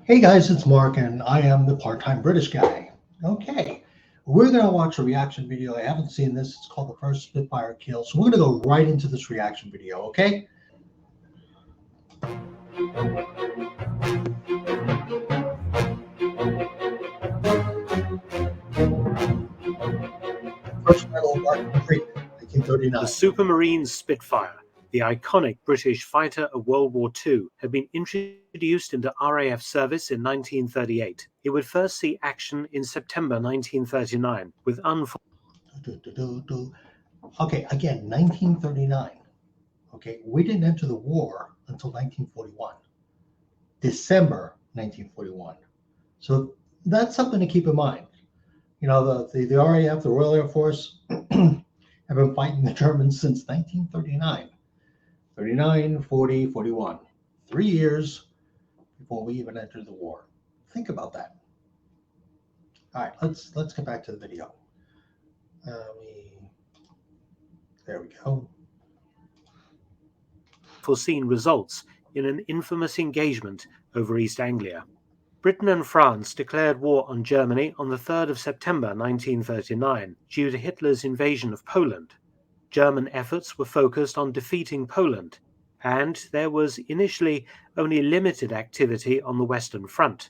Hey guys, it's Mark, and I am the part-time British guy. Okay, we're gonna watch a reaction video. I haven't seen this. It's called the first Spitfire kill. So we're gonna go right into this reaction video. Okay. First medal of Mark Creek, The 1939. Supermarine Spitfire, the iconic British fighter of World War II, had been introduced into RAF service in 1938. It would first see action in September 1939 with Okay, again, 1939. Okay, we didn't enter the war until 1941, December 1941. So that's something to keep in mind. You know, the RAF, the Royal Air Force, have been fighting the Germans since 1939. 39, 40, 41. 3 years before we even entered the war. Think about that. All right, let's get back to the video. There we go. unforeseen results in an infamous engagement over East Anglia. Britain and France declared war on Germany on the 3rd of September 1939 due to Hitler's invasion of Poland. German efforts were focused on defeating Poland, and there was initially only limited activity on the Western Front.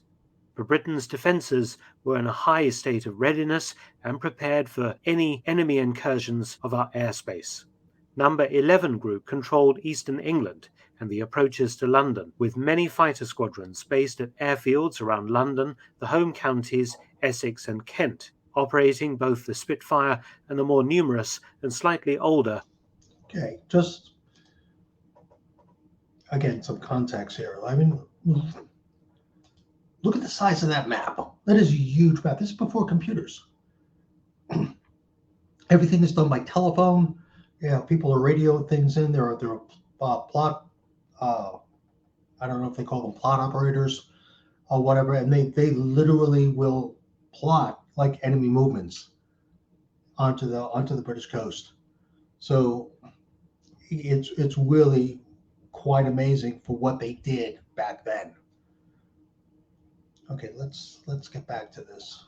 But Britain's defences were in a high state of readiness and prepared for any enemy incursions of our airspace. Number 11 Group controlled eastern England and the approaches to London, with many fighter squadrons based at airfields around London, the home counties, Essex and Kent, operating both the Spitfire and the more numerous and slightly older. Okay, just again, some context here. I mean, look at the size of that map. That is a huge map. This is before computers. Everything is done by telephone. Yeah, people are radioing things in. There are plot. I don't know if they call them plot operators or whatever, and they literally will plot like enemy movements onto the British coast. So it's really quite amazing for what they did back then. Okay, let's get back to this.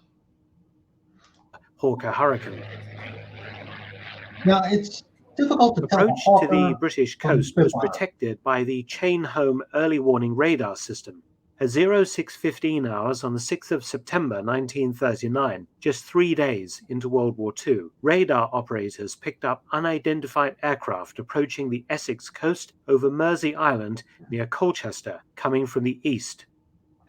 Hawker Hurricane. Now it's difficult to tell. Approach to the British coast was protected by the chain home early warning radar system. At 0615 hours on the 6th of September 1939, just 3 days into World War II, radar operators picked up unidentified aircraft approaching the Essex coast over Mersey Island near Colchester, coming from the east.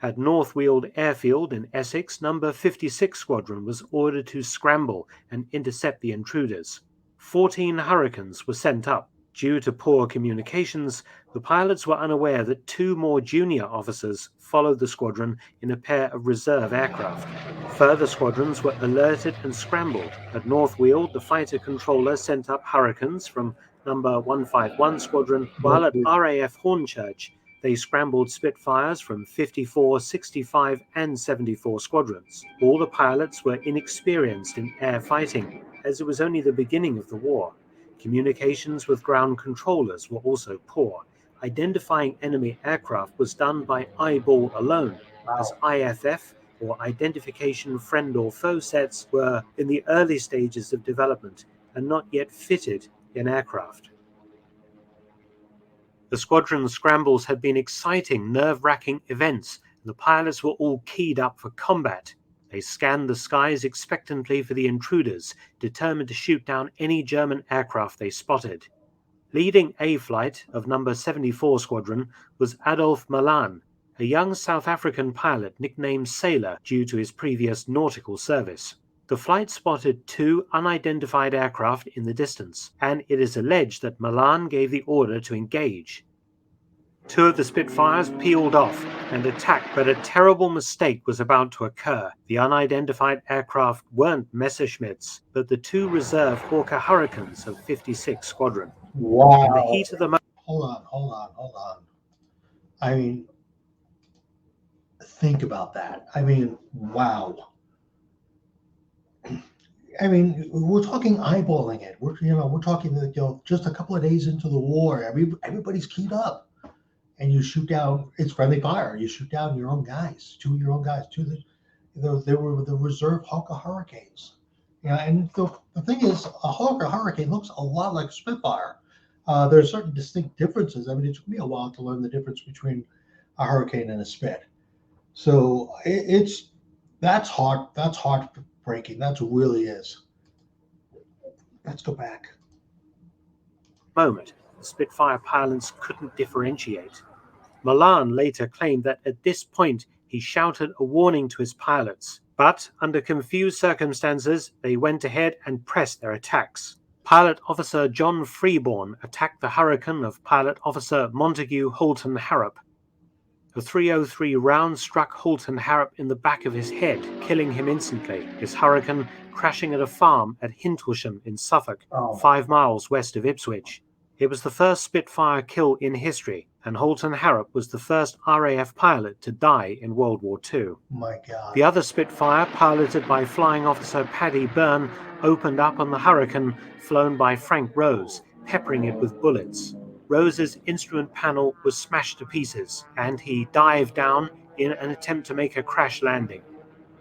At North Weald Airfield in Essex, number 56 Squadron was ordered to scramble and intercept the intruders. 14 Hurricanes were sent up. Due to poor communications, the pilots were unaware that 2 more junior officers followed the squadron in a pair of reserve aircraft. Further squadrons were alerted and scrambled. At North Weald, the fighter controller sent up Hurricanes from number 151 Squadron, while at RAF Hornchurch, they scrambled Spitfires from 54, 65 and 74 squadrons. All the pilots were inexperienced in air fighting, as it was only the beginning of the war. Communications with ground controllers were also poor. Identifying enemy aircraft was done by eyeball alone, as IFF, or Identification Friend or Foe sets, were in the early stages of development and not yet fitted in aircraft. The squadron scrambles had been exciting, nerve-wracking events, and the pilots were all keyed up for combat. They scanned the skies expectantly for the intruders, determined to shoot down any German aircraft they spotted. Leading A flight of number 74 Squadron was Adolf Malan, a young South African pilot nicknamed Sailor due to his previous nautical service. The flight spotted 2 unidentified aircraft in the distance, and it is alleged that Malan gave the order to engage. 2 of the Spitfires peeled off and attacked, but a terrible mistake was about to occur. The unidentified aircraft weren't Messerschmitts, but the 2 reserve Hawker Hurricanes of 56 Squadron. Wow. In the heat of the moment. Hold on. I mean, think about that. I mean, wow. I mean, we're talking eyeballing it. We're talking just a couple of days into the war. Everybody's keyed up, and you shoot down. It's friendly fire. You shoot down your own guys, two of your own guys. They were the reserve Hawker Hurricanes. Yeah, and the thing is, a Hawker Hurricane looks a lot like a Spitfire. There are certain distinct differences. I mean, it took me a while to learn the difference between a Hurricane and a Spit. So that's hard. That's heartbreaking. That really is. Let's go back. Moment, the Spitfire pilots couldn't differentiate. Malan later claimed that at this point he shouted a warning to his pilots, but under confused circumstances they went ahead and pressed their attacks. Pilot Officer John Freeborn attacked the Hurricane of Pilot Officer Montague Holton Harrop. A .303 round struck Holton Harrop in the back of his head, killing him instantly, his Hurricane crashing at a farm at Hintwisham in Suffolk, 5 miles west of Ipswich. It was the first Spitfire kill in history, and Holton Harrop was the first RAF pilot to die in World War II. My God. The other Spitfire, piloted by Flying Officer Paddy Byrne, opened up on the Hurricane flown by Frank Rose, peppering it with bullets. Rose's instrument panel was smashed to pieces, and he dived down in an attempt to make a crash landing.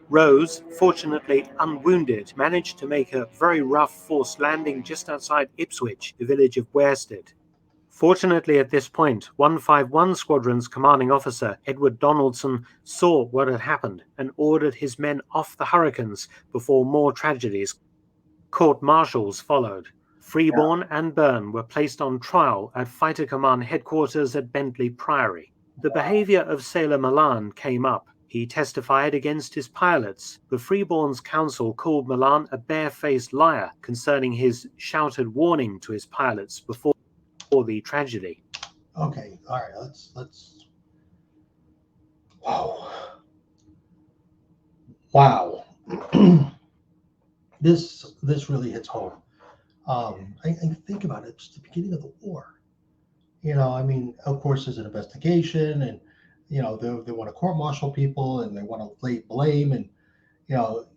Rose, fortunately unwounded, managed to make a very rough forced landing just outside Ipswich, the village of Worsted. Fortunately at this point, 151 Squadron's commanding officer, Edward Donaldson, saw what had happened and ordered his men off the Hurricanes before more tragedies. Court-martials followed. Freeborn and Byrne were placed on trial at Fighter Command headquarters at Bentley Priory. The behavior of Sailor Malan came up. He testified against his pilots, but Freeborn's counsel called Malan a barefaced liar concerning his shouted warning to his pilots before the tragedy. Okay, all right, let's. Wow. This really hits home. I think about it. It's the beginning of the war. You know, I mean, of course, there's an investigation, and you know they want to court-martial people, and they want to lay blame, and you know,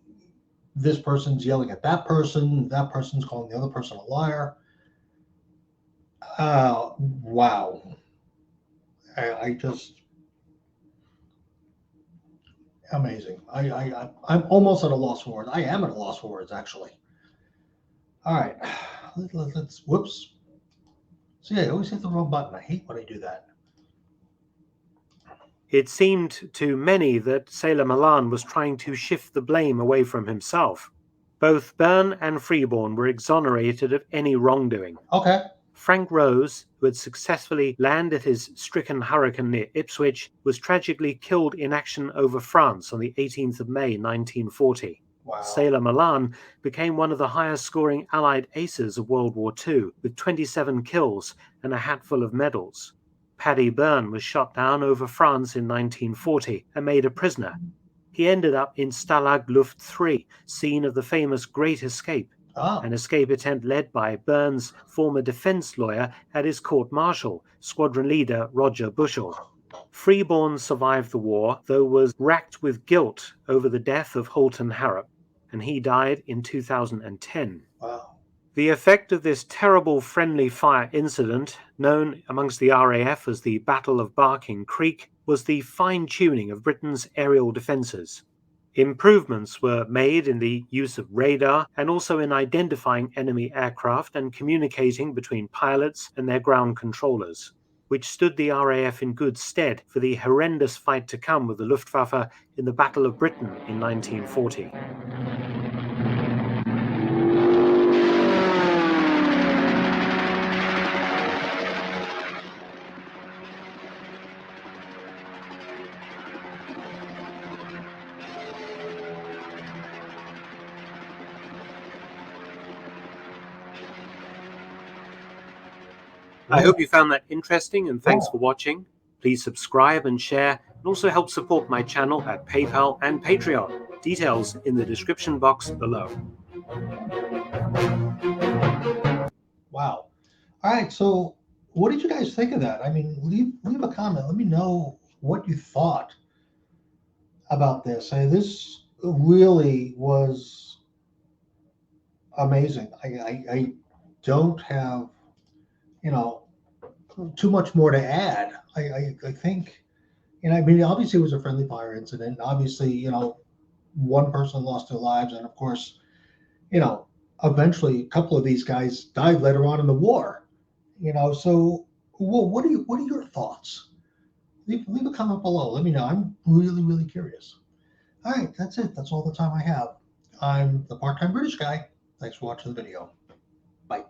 this person's yelling at that person's calling the other person a liar. Wow. I just amazing. I'm almost at a loss for words. I am at a loss for words, actually. All right, let's whoops. See, I always hit the wrong button. I hate when I do that. It seemed to many that Sailor Malan was trying to shift the blame away from himself. Both Byrne and Freeborn were exonerated of any wrongdoing. Okay. Frank Rose, who had successfully landed his stricken Hurricane near Ipswich, was tragically killed in action over France on the 18th of May 1940. Wow. Sailor Malan became one of the highest scoring Allied aces of World War II, with 27 kills and a hatful of medals. Paddy Byrne was shot down over France in 1940 and made a prisoner. He ended up in Stalag Luft 3, scene of the famous Great Escape, an escape attempt led by Byrne's former defense lawyer at his court-martial, squadron leader Roger Bushell. Freeborn survived the war, though was racked with guilt over the death of Holton Harrop, and he died in 2010. Wow. The effect of this terrible friendly fire incident, known amongst the RAF as the Battle of Barking Creek, was the fine-tuning of Britain's aerial defences. Improvements were made in the use of radar and also in identifying enemy aircraft and communicating between pilots and their ground controllers, which stood the RAF in good stead for the horrendous fight to come with the Luftwaffe in the Battle of Britain in 1940. I hope you found that interesting, and thanks for watching. Please subscribe and share, and also help support my channel at PayPal and Patreon. Details in the description box below. Wow. All right, so what did you guys think of that? I mean, leave a comment. Let me know what you thought about this. This really was amazing. I don't have, you know, too much more to add. I think, I mean, obviously it was a friendly fire incident. Obviously, one person lost their lives, and of course, eventually a couple of these guys died later on in the war. So what are your thoughts? Leave a comment below. Let me know. I'm really, really curious. All right, that's it. That's all the time I have. I'm the part-time British guy. Thanks for watching the video. Bye.